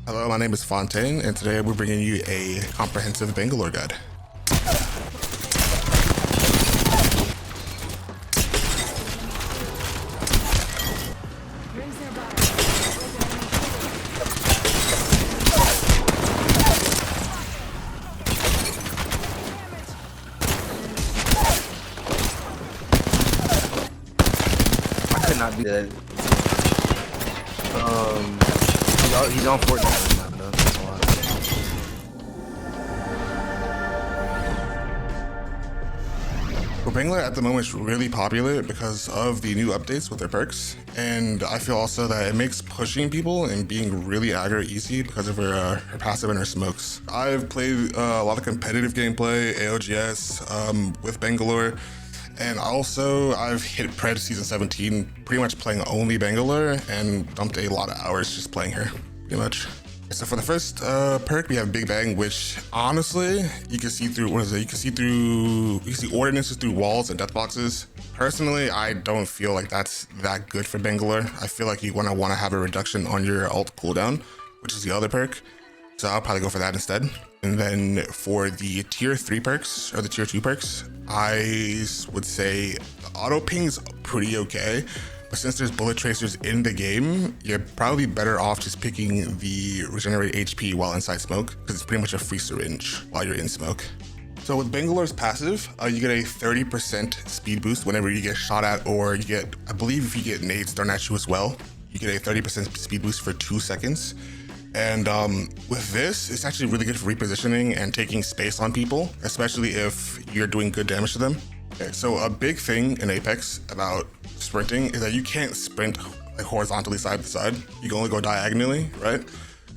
Hello, my name is Fontaine, and today we're bringing you a comprehensive Bangalore guide. I could not do that. He's on Fortnite right now, though. That's a lot. Well, Bangalore at the moment is really popular because of the new updates with their perks, and I feel also that it makes pushing people and being really aggro easy because of her passive and her smokes. I've played a lot of competitive gameplay, AOGS, with Bangalore, and also I've hit Pred Season 17 pretty much playing only Bangalore and dumped a lot of hours just playing her, pretty much. So for the first perk, we have Big Bang, which honestly, you can see through, you can see ordinances through walls and death boxes. Personally, I don't feel like that's that good for Bangalore. I feel like you want to have a reduction on your ult cooldown, which is the other perk. So I'll probably go for that instead. And then for the tier 3 perks, or the tier 2 perks, I would say the auto ping's pretty okay. But since there's bullet tracers in the game, you're probably better off just picking the regenerate HP while inside smoke, because it's pretty much a free syringe while you're in smoke. So with Bangalore's passive, you get a 30% speed boost whenever you get shot at, or you get, I believe if you get nades thrown at you as well, you get a 30% speed boost for 2 seconds. And with this, it's actually really good for repositioning and taking space on people, especially if you're doing good damage to them. Okay, so a big thing in Apex about sprinting is that you can't sprint like horizontally side to side. You can only go diagonally, right?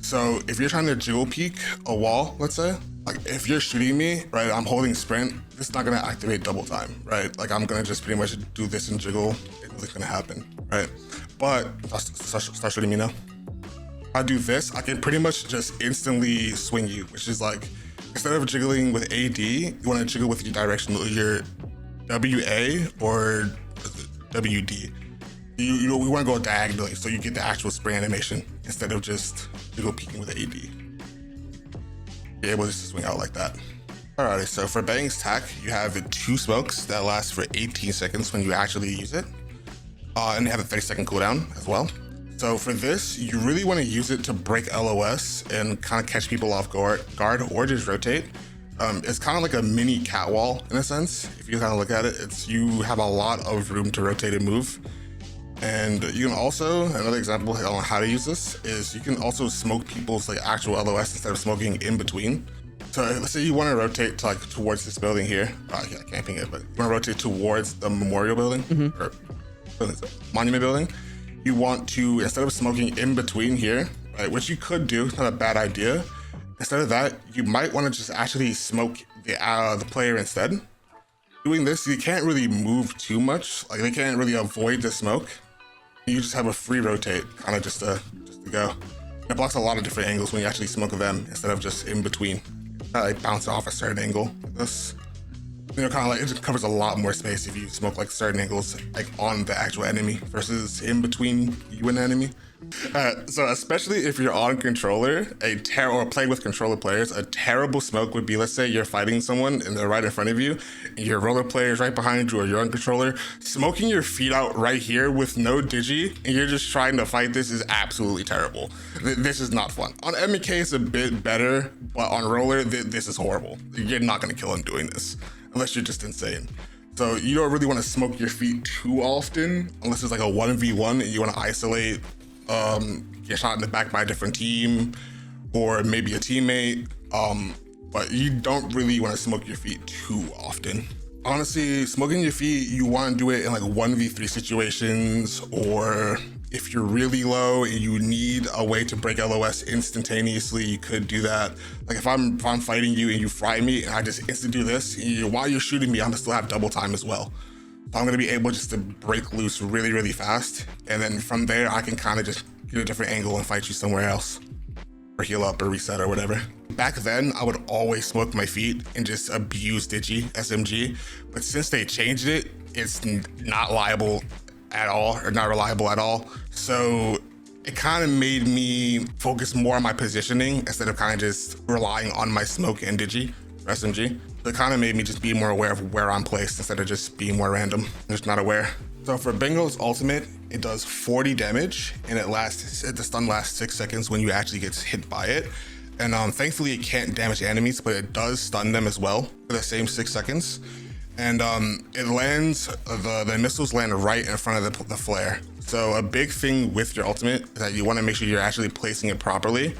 So if you're trying to jiggle peek a wall, let's say, like if you're shooting me, right, I'm holding sprint, it's not gonna activate double time, right? Like I'm gonna just pretty much do this and jiggle, it's gonna happen, right? But start shooting me now. I do this, I can pretty much just instantly swing you, which is like, instead of jiggling with AD, you wanna jiggle with your direction, your WA or WD. We want to go diagonally, so you get the actual spray animation instead of just jiggle peeking with AD. Be able to just swing out like that. Alrighty, so for Bang's tack, you have 2 smokes that last for 18 seconds when you actually use it. And they have a 30-second cooldown as well. So for this, you really want to use it to break LOS and kind of catch people off guard or just rotate. It's kind of like a mini cat wall in a sense. If you kind of look at it, you have a lot of room to rotate and move. And you can also, another example on how to use this is you can also smoke people's like actual LOS instead of smoking in between. So let's say you want to rotate to, like towards this building here. I can't ping it, but you want to rotate towards the memorial building or monument building. You want to, instead of smoking in between here, right, which you could do, it's not a bad idea. Instead of that, you might want to just actually smoke the player instead. Doing this, you can't really move too much. Like they can't really avoid the smoke. You just have a free rotate, kind of just to go. It blocks a lot of different angles when you actually smoke them instead of just in between. Like bounce off a certain angle. Like this, you know, kind of like it just covers a lot more space if you smoke like certain angles, like on the actual enemy versus in between you and the enemy. So especially if you're on controller, or playing with controller players, a terrible smoke would be, let's say you're fighting someone and they're right in front of you, and your roller player is right behind you, or you're on controller, smoking your feet out right here with no digi, and you're just trying to fight this is absolutely terrible. This is not fun. On MEK, it's a bit better, but on roller, this is horrible. You're not gonna kill him doing this, unless you're just insane. So you don't really want to smoke your feet too often, unless it's like a 1v1 and you want to isolate, get shot in the back by a different team or maybe a teammate, but you don't really want to smoke your feet too often. Honestly, smoking your feet, you want to do it in like 1v3 situations, or if you're really low and you need a way to break LOS instantaneously, you could do that. Like if I'm fighting you and you fry me and I just instant do this, while you're shooting me, I'm gonna still have double time as well. So I'm gonna be able just to break loose really, really fast. And then from there, I can kind of just get a different angle and fight you somewhere else, or heal up or reset or whatever. Back then, I would always smoke my feet and just abuse Digi, SMG. But since they changed it, it's not liable at all, or not reliable at all. So it kind of made me focus more on my positioning instead of kind of just relying on my smoke and digi for SMG. So it kind of made me just be more aware of where I'm placed instead of just being more random, just not aware. So for Bangalore's ultimate, it does 40 damage and the stun lasts 6 seconds when you actually get hit by it. And thankfully it can't damage enemies, but it does stun them as well for the same 6 seconds. And it lands, the missiles land right in front of the flare. So a big thing with your ultimate is that you want to make sure you're actually placing it properly.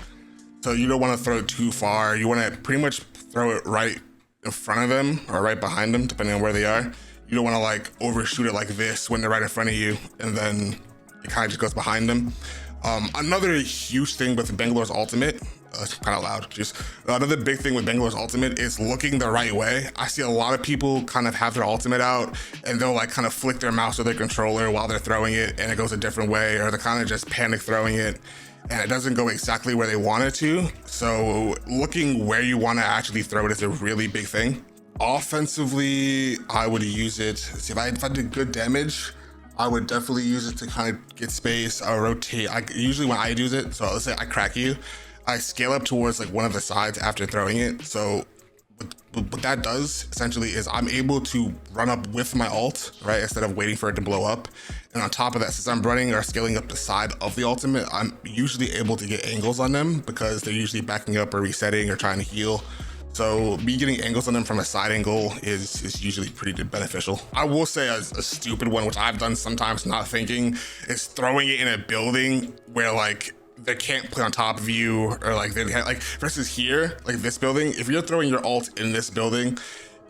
So you don't want to throw it too far. You want to pretty much throw it right in front of them or right behind them, depending on where they are. You don't want to like overshoot it like this when they're right in front of you, and then it kind of just goes behind them. Another huge thing with Bangalore's ultimate, kind of loud, just another big thing with Bangalore's ultimate is looking the right way. I see a lot of people kind of have their ultimate out and they'll like kind of flick their mouse or their controller while they're throwing it and it goes a different way, or they're kind of just panic throwing it and it doesn't go exactly where they want it to. So looking where you want to actually throw it is a really big thing. Offensively, I would use it. See, if I did good damage, I would definitely use it to kind of get space. I would rotate. Usually when I use it, so let's say I crack you, I scale up towards like one of the sides after throwing it. So what that does essentially is I'm able to run up with my ult, right, instead of waiting for it to blow up. And on top of that, since I'm running or scaling up the side of the ultimate, I'm usually able to get angles on them because they're usually backing up or resetting or trying to heal. So me getting angles on them from a side angle is usually pretty beneficial. I will say a stupid one, which I've done sometimes not thinking, is throwing it in a building where like they can't play on top of you, or like they like versus here, like this building. If you're throwing your ult in this building,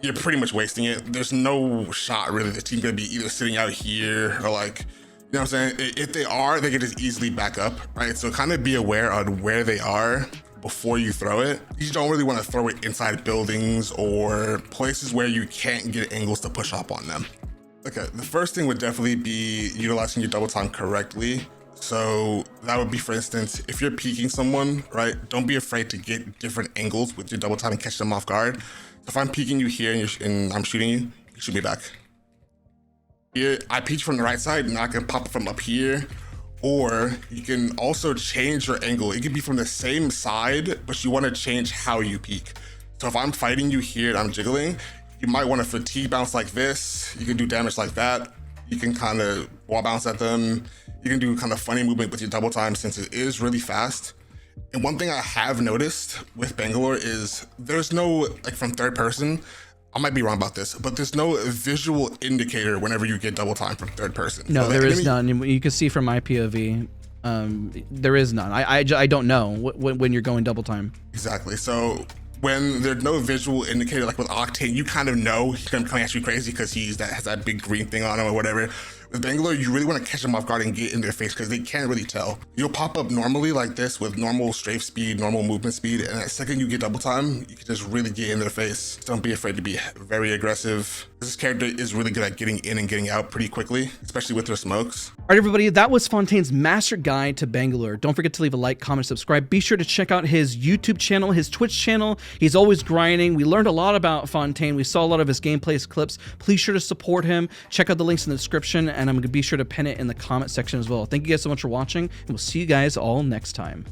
you're pretty much wasting it. There's no shot really. The team's gonna be either sitting out here or like, you know what I'm saying? If they are, they can just easily back up, right? So kind of be aware on where they are before you throw it. You don't really want to throw it inside buildings or places where you can't get angles to push up on them. Okay, the first thing would definitely be utilizing your double time correctly. So that would be, for instance, if you're peeking someone, right, don't be afraid to get different angles with your double time and catch them off guard. So if I'm peeking you here and I'm shooting you, you shoot me back. Here, I peek from the right side and I can pop from up here. Or you can also change your angle. It could be from the same side, but you want to change how you peek. So if I'm fighting you here and I'm jiggling, you might want to fatigue bounce like this. You can do damage like that. You can kind of wall bounce at them. You can do kind of funny movement with your double time since it is really fast. And one thing I have noticed with Bangalore is there's no, like from third person, I might be wrong about this, but there's no visual indicator whenever you get double time from third person. No, so there is none. You can see from my POV, there is none. I don't know when you're going double time. Exactly. So when there's no visual indicator, like with Octane, you kind of know he's gonna come at you crazy because has that big green thing on him or whatever. With Bangalore, you really want to catch them off guard and get in their face because they can't really tell. You'll pop up normally like this with normal strafe speed, normal movement speed, and the second you get double time, you can just really get in their face. Don't be afraid to be very aggressive. This character is really good at getting in and getting out pretty quickly, especially with their smokes. All right, everybody, that was Fontaine's master guide to Bangalore. Don't forget to leave a like, comment, subscribe. Be sure to check out his YouTube channel, his Twitch channel. He's always grinding. We learned a lot about Fontaine. We saw a lot of his gameplays clips. Please sure to support him. Check out the links in the description, and I'm going to be sure to pin it in the comment section as well. Thank you guys so much for watching, and we'll see you guys all next time.